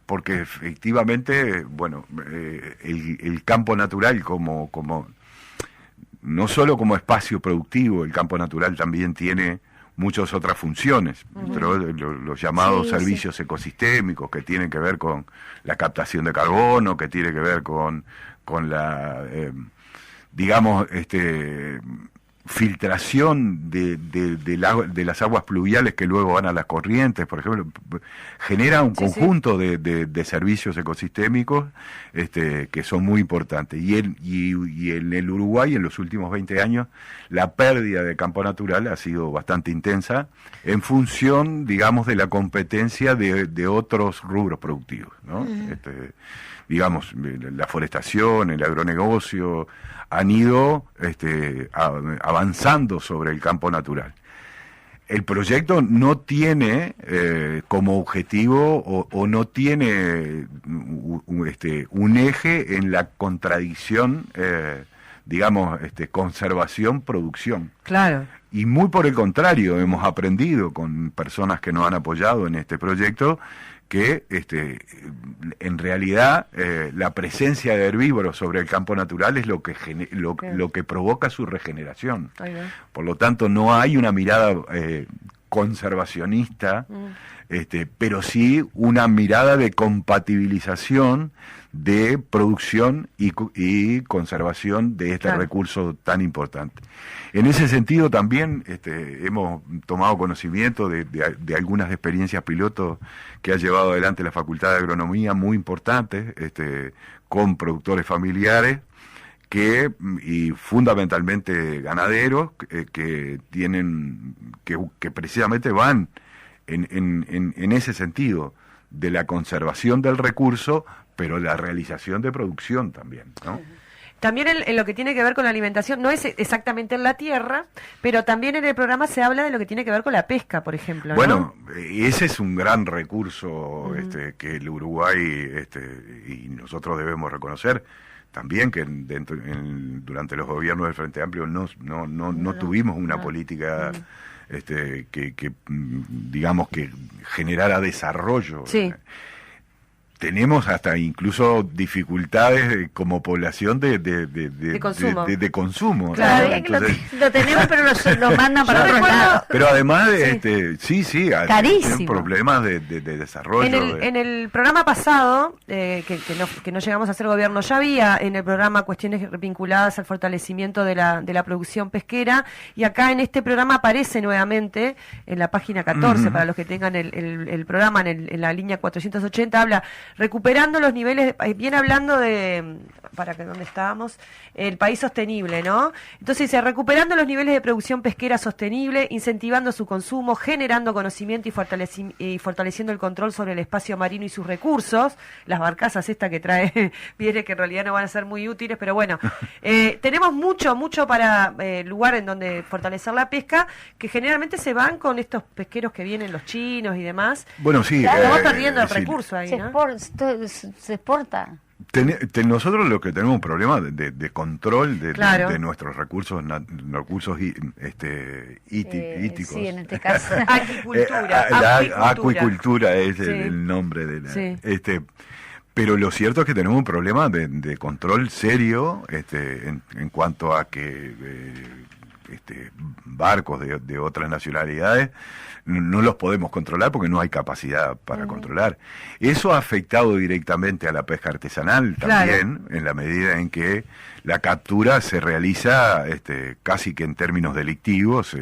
porque efectivamente, bueno, el campo natural como no solo como espacio productivo, el campo natural también tiene muchas otras funciones, pero los llamados servicios ecosistémicos que tienen que ver con la captación de carbono, que tiene que ver con la, digamos, filtración de las aguas pluviales que luego van a las corrientes, por ejemplo, genera un conjunto de servicios ecosistémicos que son muy importantes. Y en el Uruguay, en los últimos 20 años, la pérdida de campo natural ha sido bastante intensa en función, digamos, de la competencia de otros rubros productivos, ¿no? Digamos, la forestación, el agronegocio, han ido avanzando sobre el campo natural. El proyecto no tiene como objetivo o no tiene un eje en la contradicción, digamos, conservación-producción. Claro. Y muy por el contrario, hemos aprendido con personas que nos han apoyado en este proyecto que en realidad la presencia de herbívoros sobre el campo natural es lo que provoca su regeneración. Por lo tanto, no hay una mirada conservacionista, pero sí una mirada de compatibilización de producción y conservación de este recurso tan importante. En ese sentido también hemos tomado conocimiento de algunas experiencias pilotos que ha llevado adelante la Facultad de Agronomía, muy importantes, con productores familiares y fundamentalmente ganaderos que tienen que precisamente van en ese sentido de la conservación del recurso, pero la realización de producción también, ¿no? También en lo que tiene que ver con la alimentación, no es exactamente en la tierra, pero también en el programa se habla de lo que tiene que ver con la pesca, por ejemplo, ¿no? Bueno, ese es un gran recurso que el Uruguay y nosotros debemos reconocer. También que durante los gobiernos del Frente Amplio no tuvimos una política que digamos que generara desarrollo. Sí. Tenemos hasta incluso dificultades como población de consumo. De consumo. Claro, ¿no? Entonces, lo tenemos, pero lo mandan para otro lado. Pero además, carísimo. tienen problemas de desarrollo. En el programa pasado, que no llegamos a hacer gobierno, ya había en el programa cuestiones vinculadas al fortalecimiento de la producción pesquera, y acá en este programa aparece nuevamente, en la página 14, para los que tengan el programa, en la línea 480, habla recuperando los niveles, viene hablando de, para que donde estábamos, el país sostenible, ¿no? Entonces dice, recuperando los niveles de producción pesquera sostenible, incentivando su consumo, generando conocimiento y fortaleciendo el control sobre el espacio marino y sus recursos, las barcazas esta que trae Viere, que en realidad no van a ser muy útiles, pero bueno, tenemos mucho para lugar en donde fortalecer la pesca, que generalmente se van con estos pesqueros que vienen los chinos y demás. Bueno, sí. Claro, va perdiendo el recurso ahí, ¿no? Se exporta. Nosotros lo que tenemos un problema de control de nuestros recursos hídricos. Sí, en este caso. Acuicultura es el nombre de la... pero lo cierto es que tenemos un problema de control serio en cuanto a que barcos de otras nacionalidades, no los podemos controlar porque no hay capacidad para controlar. Eso ha afectado directamente a la pesca artesanal también, en la medida en que la captura se realiza casi que en términos delictivos,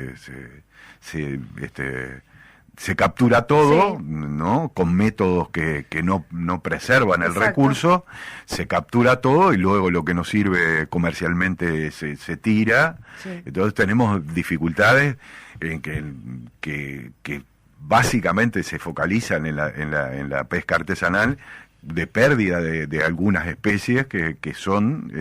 se captura todo, ¿no? Con métodos que no preservan el recurso, se captura todo y luego lo que nos sirve comercialmente se tira. Sí. Entonces tenemos dificultades en que básicamente se focalizan en la pesca artesanal, de pérdida de algunas especies que son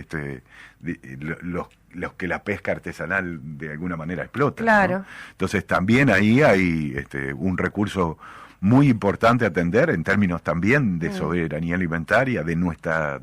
los que la pesca artesanal de alguna manera explota. Claro. ¿No? Entonces también ahí hay un recurso muy importante a atender en términos también de soberanía alimentaria, de nuestra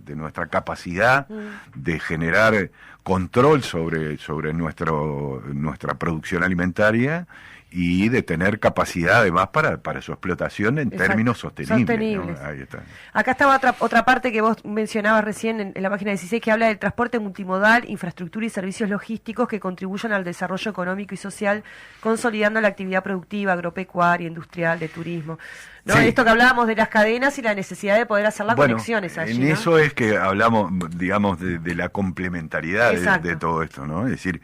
capacidad de generar control sobre nuestra producción alimentaria y de tener capacidad además para su explotación en términos sostenibles. ¿No? Ahí está. Acá estaba otra parte que vos mencionabas recién en la página 16, que habla del transporte multimodal, infraestructura y servicios logísticos que contribuyan al desarrollo económico y social, consolidando la actividad productiva, agropecuaria, industrial, de turismo. ¿No? Sí. Esto que hablábamos de las cadenas y la necesidad de poder hacer las conexiones allí. En eso es que hablamos, digamos, de la complementariedad de todo esto, ¿no? Es decir,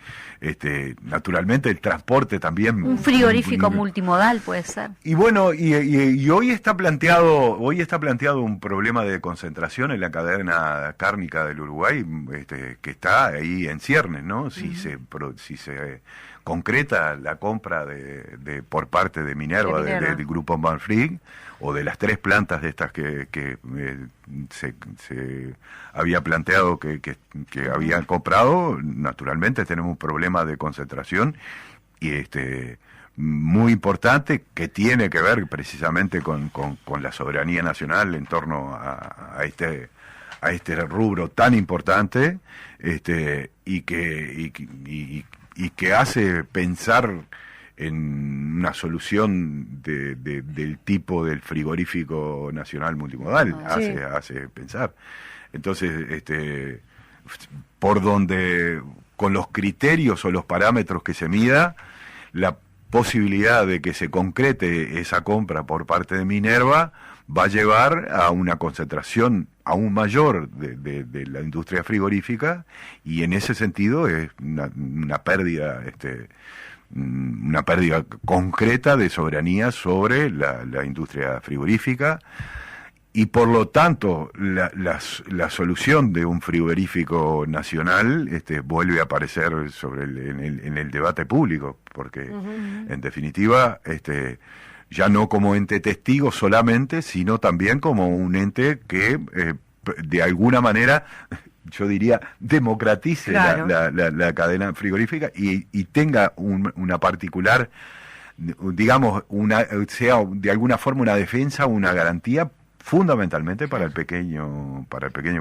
naturalmente el transporte también. Un frigorífico multimodal puede ser. Y bueno, y hoy está planteado un problema de concentración en la cadena cárnica del Uruguay, que está ahí en ciernes, ¿no? Si se concreta la compra por parte de Minerva, del grupo Marfrig, o de las 3 plantas de estas que se había planteado que habían comprado, naturalmente tenemos un problema de concentración y muy importante que tiene que ver precisamente con la soberanía nacional en torno a este rubro tan importante, y que hace pensar en una solución del tipo del frigorífico nacional multimodal, hace pensar. Entonces, por donde, con los criterios o los parámetros que se mida, la posibilidad de que se concrete esa compra por parte de Minerva va a llevar a una concentración aún mayor de la industria frigorífica, y en ese sentido es una pérdida concreta de soberanía sobre la industria frigorífica, y por lo tanto la solución de un frigorífico nacional vuelve a aparecer en el debate público, porque en definitiva ya no como ente testigo solamente, sino también como un ente que de alguna manera, yo diría, democratice la cadena frigorífica y tenga una particular, digamos, sea de alguna forma una defensa, una garantía fundamentalmente para el pequeño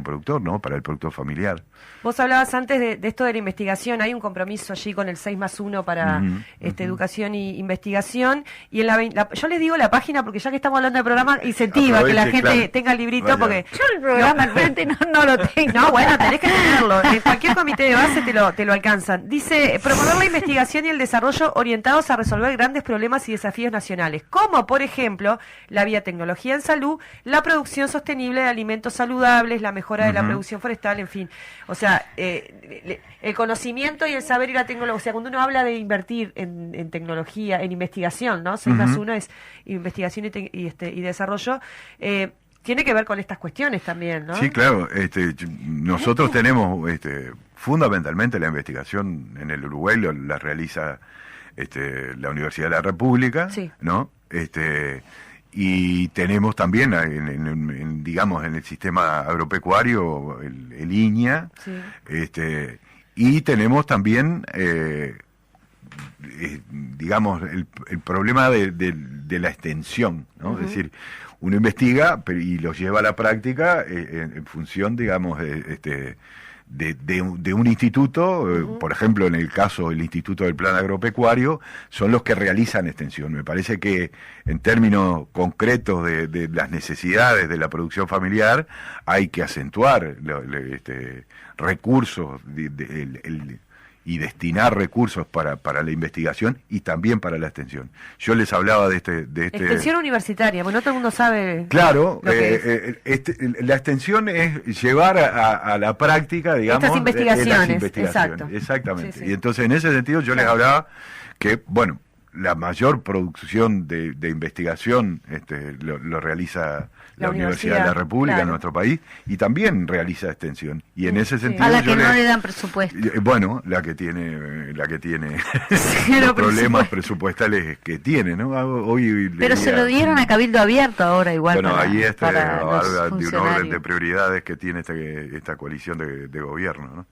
productor, ¿no? Para el productor familiar. Vos hablabas antes de esto de la investigación. Hay un compromiso allí con el 6+1 para educación y investigación, y yo les digo la página porque ya que estamos hablando del programa, incentiva que la gente tenga el librito. Porque yo el programa al frente no lo tengo. No, bueno, tenés que tenerlo. En cualquier comité de base te lo alcanzan. Dice: promover la investigación y el desarrollo orientados a resolver grandes problemas y desafíos nacionales, como por ejemplo la biotecnología en salud, la producción sostenible de alimentos saludables, la mejora de la producción forestal, en fin. O sea, el conocimiento y el saber y la tecnología. O sea, cuando uno habla de invertir en tecnología, en investigación, ¿no? 6+1 es investigación y desarrollo. Tiene que ver con estas cuestiones también, ¿no? Sí, claro. Nosotros tenemos fundamentalmente la investigación en el Uruguay, la realiza la Universidad de la República, ¿no? Y tenemos también, digamos, en el sistema agropecuario, el INIA, y tenemos también, digamos, el problema de la extensión, ¿no? Es decir, uno investiga y lo lleva a la práctica en función, digamos, de un instituto, por ejemplo, en el caso del Instituto del Plan Agropecuario, son los que realizan extensión. Me parece que en términos concretos de las necesidades de la producción familiar hay que acentuar recursos y destinar recursos para la investigación y también para la extensión. Yo les hablaba de este extensión universitaria, porque no todo el mundo sabe. Claro, lo que la extensión es llevar a la práctica, digamos, estas investigaciones. las investigaciones. Exacto. Exactamente. Sí. Y entonces, en ese sentido, yo les hablaba que, bueno, la mayor producción de investigación lo realiza la Universidad de la República, claro, en nuestro país, y también realiza extensión. Y en ese sentido, a la que no le dan presupuesto. Bueno, la que tiene Cero los problemas presupuestales que tiene, ¿no? Hoy pero se lo dieron a Cabildo Abierto ahora igual. Bueno, ahí para los habla de un orden funcionarios. de prioridades que tiene esta coalición de gobierno, ¿no?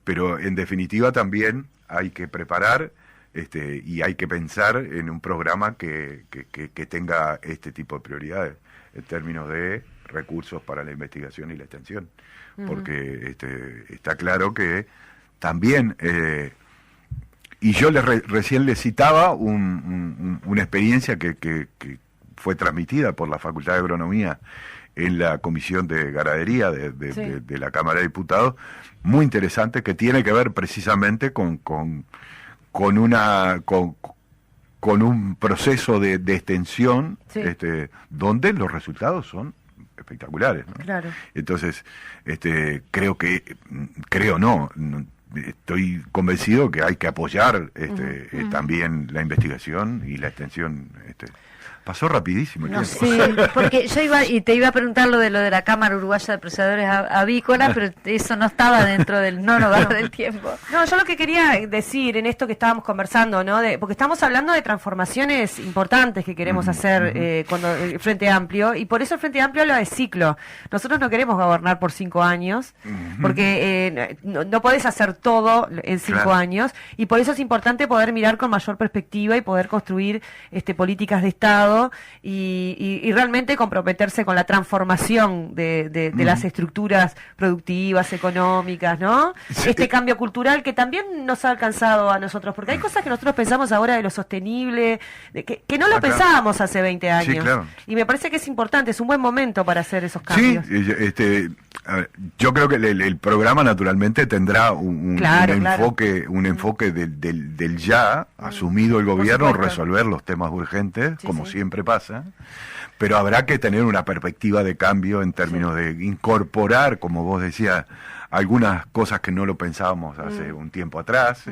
Pero en definitiva también hay que preparar y hay que pensar en un programa que tenga este tipo de prioridades en términos de recursos para la investigación y la extensión, porque está claro que también, y yo recién les citaba una experiencia que fue transmitida por la Facultad de Agronomía en la Comisión de Ganadería de la Cámara de Diputados, muy interesante, que tiene que ver precisamente con un proceso de extensión, sí, donde los resultados son espectaculares, ¿no? Claro. Entonces, estoy convencido que hay que apoyar también la investigación y la extensión. Pasó rapidísimo el No tiempo. sé, porque yo te iba a preguntar lo de la Cámara Uruguaya de Procesadores Avícolas, pero eso no estaba dentro del del tiempo. No, yo lo que quería decir en esto que estábamos conversando, ¿no? Porque estamos hablando de transformaciones importantes que queremos hacer cuando el Frente Amplio, y por eso el Frente Amplio habla de ciclo. Nosotros no queremos gobernar por 5 años, porque no podés hacer todo en 5 años, y por eso es importante poder mirar con mayor perspectiva y poder construir políticas de Estado y realmente comprometerse con la transformación de las estructuras productivas, económicas, ¿no? Este cambio cultural que también nos ha alcanzado a nosotros, porque hay cosas que nosotros pensamos ahora de lo sostenible, que no lo pensábamos hace 20 años. Sí, claro. Y me parece que es importante, es un buen momento para hacer esos cambios. Sí, a ver, yo creo que el programa naturalmente tendrá un enfoque del ya asumido el gobierno, resolver los temas urgentes, como siempre pasa, pero habrá que tener una perspectiva de cambio en términos de incorporar, como vos decías, algunas cosas que no lo pensábamos hace un tiempo atrás,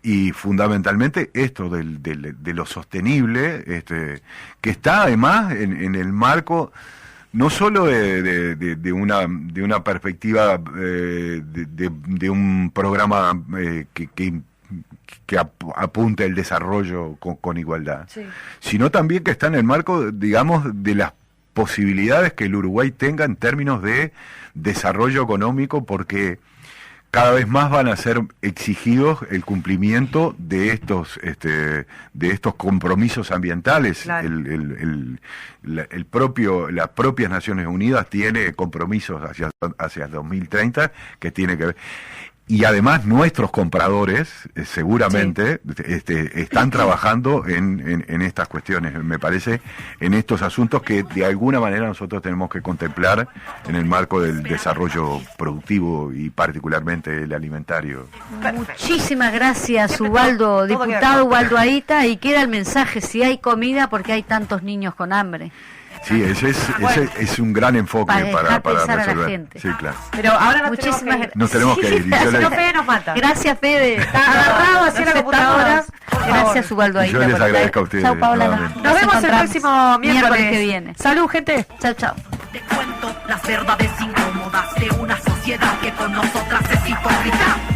y fundamentalmente esto de lo sostenible, que está además en el marco no solo de una perspectiva de un programa que apunte el desarrollo con igualdad, sino también que está en el marco, digamos, de las posibilidades que el Uruguay tenga en términos de desarrollo económico, porque cada vez más van a ser exigidos el cumplimiento de estos compromisos ambientales. Claro. Las propias Naciones Unidas tiene compromisos hacia el 2030 que tiene que ver. Y además nuestros compradores seguramente están trabajando en estas cuestiones, me parece, en estos asuntos que de alguna manera nosotros tenemos que contemplar en el marco del desarrollo productivo y particularmente el alimentario. Muchísimas gracias, Ubaldo, diputado Ubaldo Aita, y queda el mensaje: si hay comida, ¿por qué hay tantos niños con hambre? Sí, ese es un gran enfoque para pensar a la resolver. gente. Sí, claro. Pero ahora Nos tenemos que ir. Si no, Fede nos mata. Gracias, Fede. Está agarrado hacia la computadora. Gracias, Ubaldo Aita. Yo les agradezco a ustedes. Chao, Paola. nuevamente. Nos vemos el próximo miércoles que viene. Salud, gente. Chao, chao. Te cuento las verdades incómodas de una sociedad que con nosotras es hipócrita.